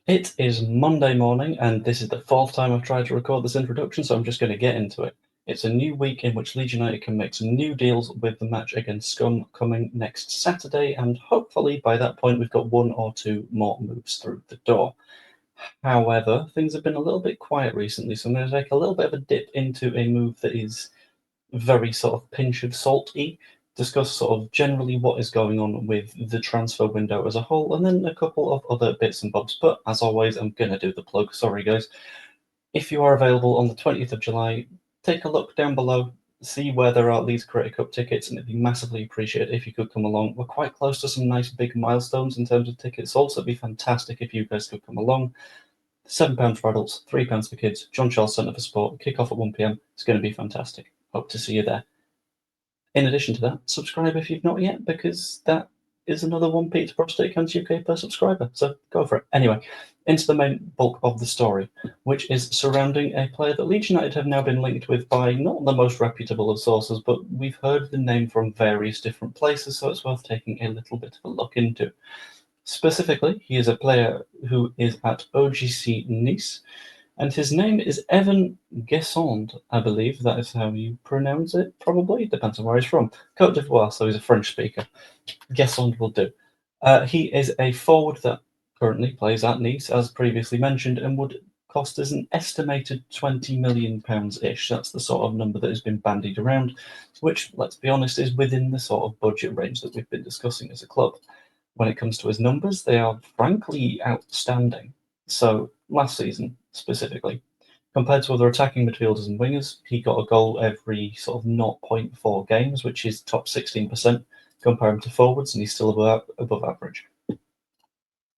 It is Monday morning, and this is the fourth time I've tried to record this introduction, so I'm just going to get into it. It's a new week in which Leeds United can make some new deals with the match against Scum coming next Saturday, and hopefully by that point we've got one or two more moves through the door. However, things have been a little bit quiet recently, so I'm going to take a little bit of a dip into a move that is very sort of pinch of salty, discuss sort of generally what is going on with the transfer window as a whole, and then a couple of other bits and bobs. But as always, I'm going to do the plug. Sorry, guys. If you are available on the 20th of July, take a look down below, see where there are Leeds Creator Cup tickets, and it'd be massively appreciated if you could come along. We're quite close to some nice big milestones in terms of tickets sold, so it'd be fantastic if you guys could come along. £7 for adults, £3 for kids, John Charles Centre for Sport, kick off at 1 pm. It's going to be fantastic. Hope to see you there. In addition to that, subscribe if you've not yet, because that is another 1p to Prostate Cancer UK per subscriber. So go for it. Anyway, into the main bulk of the story, which is surrounding a player that Leeds United have now been linked with by not the most reputable of sources, but we've heard the name from various different places, so it's worth taking a little bit of a look into. Specifically, he is a player who is at OGC Nice, and his name is Evan Guessond, I believe. That is how you pronounce it, probably. Depends on where he's from. Cote d'Ivoire, so he's a French speaker. Guessond will do. He is a forward that currently plays at Nice, as previously mentioned, and would cost us an estimated £20 million-ish. That's the sort of number that has been bandied around, which, let's be honest, is within the sort of budget range that we've been discussing as a club. When it comes to his numbers, they are frankly outstanding. So, last season, specifically, compared to other attacking midfielders and wingers, he got a goal every sort of 0.4 games, which is top 16%. Compare him to forwards, and he's still above average.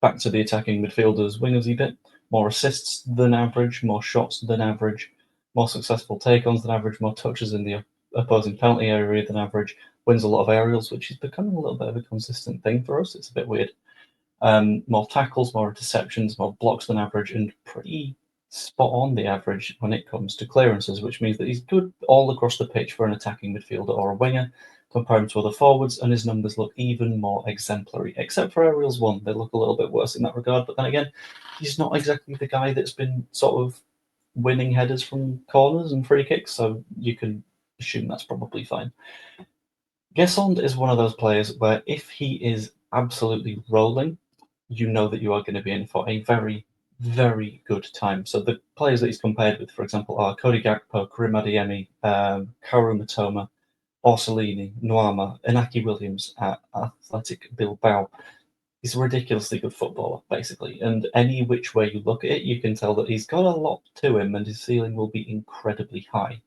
Back to the attacking midfielders, wingers a bit. More assists than average, more shots than average, more successful take-ons than average, more touches in the opposing penalty area than average, wins a lot of aerials, which is becoming a little bit of a consistent thing for us. It's a bit weird. More tackles, more interceptions, more blocks than average, and pretty spot on the average when it comes to clearances, which means that he's good all across the pitch for an attacking midfielder or a winger. Compare him to other forwards, and his numbers look even more exemplary, except for aerials one. They look a little bit worse in that regard, but then again, he's not exactly the guy that's been sort of winning headers from corners and free kicks, so you can assume that's probably fine. Gesond is one of those players where if he is absolutely rolling, you know that you are going to be in for a very, very good time. So the players that he's compared with, for example, are Cody Gakpo, Karim Adeyemi, Kaoru Mitoma, Orsolini, Nuama, Inaki Williams at Athletic Bilbao. He's a ridiculously good footballer, basically. And any which way you look at it, you can tell that he's got a lot to him and his ceiling will be incredibly high.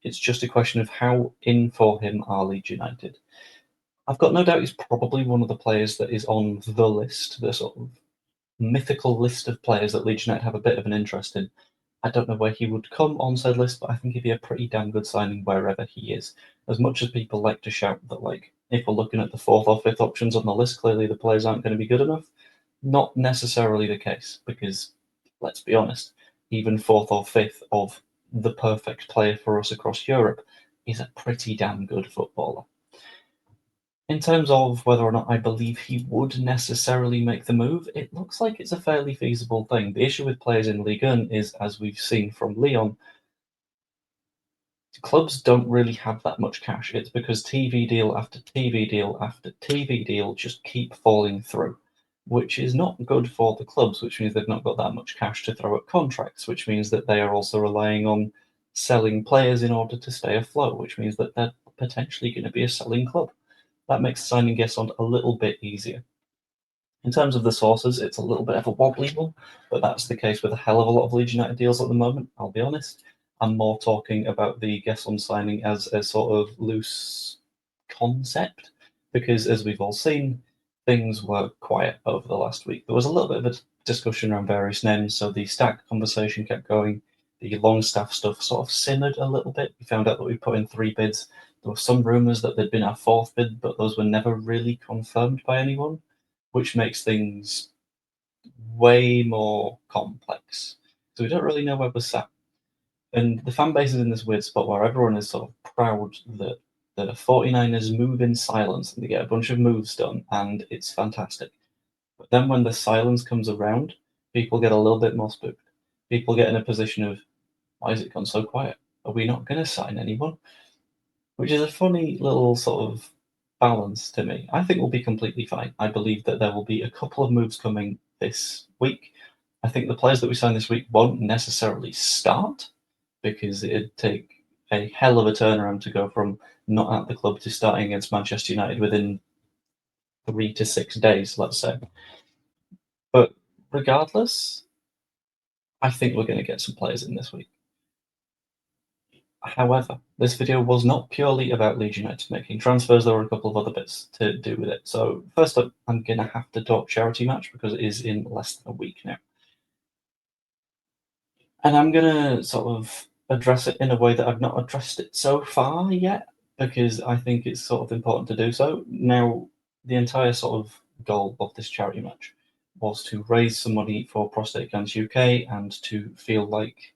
It's just a question of how in for him are Leeds United. I've got no doubt he's probably one of the players that is on the list, the sort of mythical list of players that Leeds United have a bit of an interest in. I don't know where he would come on said list, but I think he'd be a pretty damn good signing wherever he is. As much as people like to shout that, like, if we're looking at the fourth or fifth options on the list, clearly the players aren't going to be good enough. Not necessarily the case, because let's be honest, even fourth or fifth of the perfect player for us across Europe is a pretty damn good footballer. In terms of whether or not I believe he would necessarily make the move, it looks like it's a fairly feasible thing. The issue with players in Ligue 1 is, as we've seen from Lyon, clubs don't really have that much cash. It's because TV deal after TV deal after TV deal just keep falling through, which is not good for the clubs, which means they've not got that much cash to throw at contracts, which means that they are also relying on selling players in order to stay afloat, which means that they're potentially going to be a selling club. That makes signing Gesson a little bit easier. In terms of the sources, it's a little bit of a wobbly one, but that's the case with a hell of a lot of Leeds United deals at the moment, I'll be honest. I'm more talking about the Gesson signing as a sort of loose concept, because as we've all seen, things were quiet over the last week. There was a little bit of a discussion around various names, so the stack conversation kept going. The Longstaff stuff sort of simmered a little bit. We found out that we put in 3 bids. There were some rumours that there'd been our 4th bid, but those were never really confirmed by anyone, which makes things way more complex. So we don't really know where we're sat. And the fan base is in this weird spot where everyone is sort of proud that the 49ers move in silence and they get a bunch of moves done, and it's fantastic. But then when the silence comes around, people get a little bit more spooked. People get in a position of, why has it gone so quiet? Are we not going to sign anyone? Which is a funny little sort of balance to me. I think we'll be completely fine. I believe that there will be a couple of moves coming this week. I think the players that we sign this week won't necessarily start because it'd take a hell of a turnaround to go from not at the club to starting against Manchester United within 3 to 6 days, let's say. But regardless, I think we're going to get some players in this week. However, this video was not purely about Leeds United making transfers. There were a couple of other bits to do with it. So first up, I'm going to have to talk charity match because it is in less than a week now. And I'm going to sort of address it in a way that I've not addressed it so far yet because I think it's sort of important to do so. Now, the entire sort of goal of this charity match was to raise some money for Prostate Cancer UK and to feel like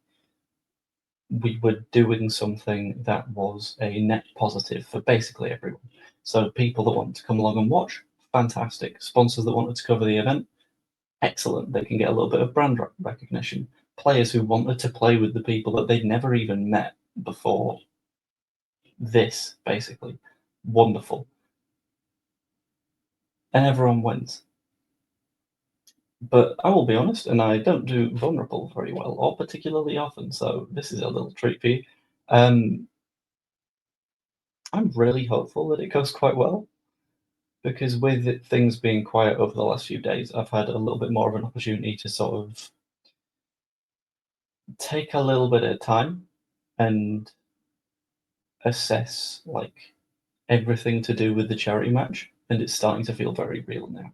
we were doing something that was a net positive for basically everyone. So people that wanted to come along and watch, fantastic. Sponsors that wanted to cover the event, excellent. They can get a little bit of brand recognition. Players who wanted to play with the people that they'd never even met before this, basically, wonderful. And everyone wins. But I will be honest, and I don't do vulnerable very well or particularly often, so this is a little treat for you. I'm really hopeful that it goes quite well because with things being quiet over the last few days, I've had a little bit more of an opportunity to sort of take a little bit of time and assess like everything to do with the charity match, and it's starting to feel very real now.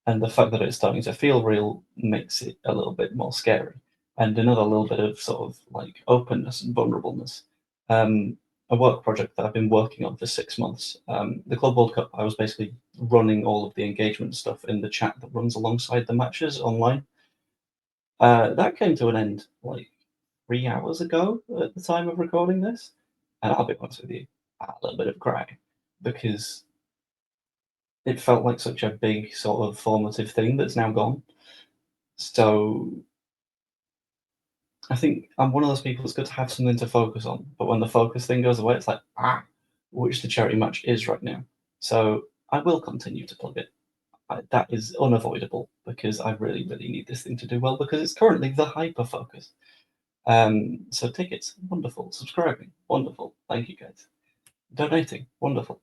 And the fact that it's starting to feel real makes it a little bit more scary. And another little bit of sort of like openness and vulnerableness. A work project that I've been working on for 6 months. The Club World Cup, I was basically running all of the engagement stuff in the chat that runs alongside the matches online. That came to an end like 3 hours ago at the time of recording this. And I'll be honest with you, I had a little bit of cry because it felt like such a big sort of formative thing that's now gone. So I think I'm one of those people that's good to have something to focus on. But when the focus thing goes away, it's like, which the charity match is right now. So I will continue to plug it. That is unavoidable because I really, really need this thing to do well because it's currently the hyper focus. So tickets, wonderful. Subscribing, wonderful. Thank you guys. Donating, wonderful.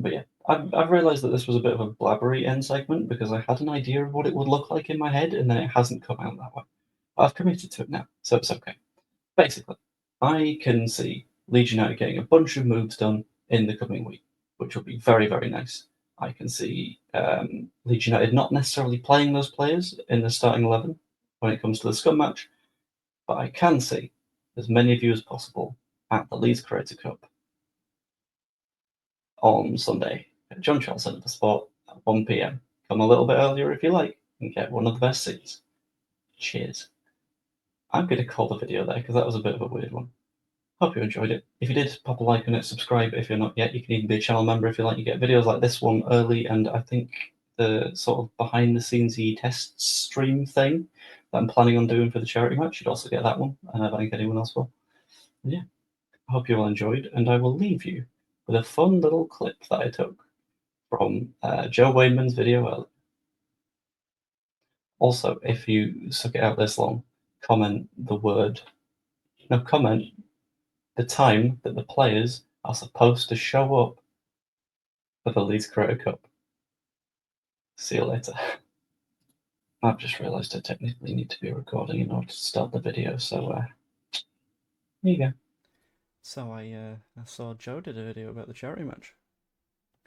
But yeah, I've realised that this was a bit of a blabbery end segment because I had an idea of what it would look like in my head and then it hasn't come out that way. I've committed to it now, so it's okay. Basically, I can see Leeds United getting a bunch of moves done in the coming week, which will be very, very nice. I can see Leeds United not necessarily playing those players in the starting 11 when it comes to the Scum match, but I can see as many of you as possible at the Leeds Creator Cup on Sunday at John Charles Centre for Sport at 1 p.m. Come a little bit earlier if you like and get one of the best seats. Cheers. I'm going to call the video there because that was a bit of a weird one. Hope you enjoyed it. If you did, pop a like on it, subscribe if you're not yet. You can even be a channel member if you like. You get videos like this one early, and I think the sort of behind the scenes-y test stream thing that I'm planning on doing for the charity match, you'd also get that one, and I don't think anyone else will. And yeah, I hope you all enjoyed, and I will leave you with a fun little clip that I took from Joe Wademan's video earlier. Also, if you suck it out this long, comment the time that the players are supposed to show up for the Leeds Creator Cup. See you later. I've just realised I technically need to be recording in order to start the video, so here you go. So I saw Joe did a video about the charity match.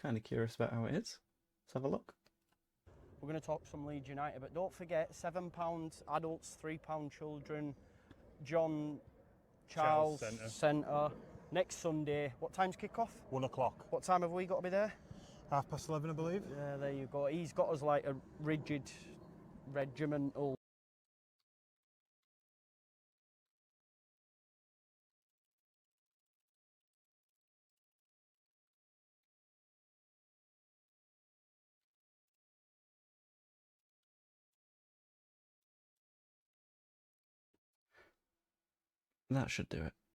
Kind of curious about how it is. Let's have a look. We're going to talk some Leeds United, but don't forget £7 adults, £3 children, John Charles Centre. Next Sunday. What time's kick-off? 1 o'clock. What time have we got to be there? 11:30, I believe. Yeah, there you go. He's got us like a rigid regimental That should do it.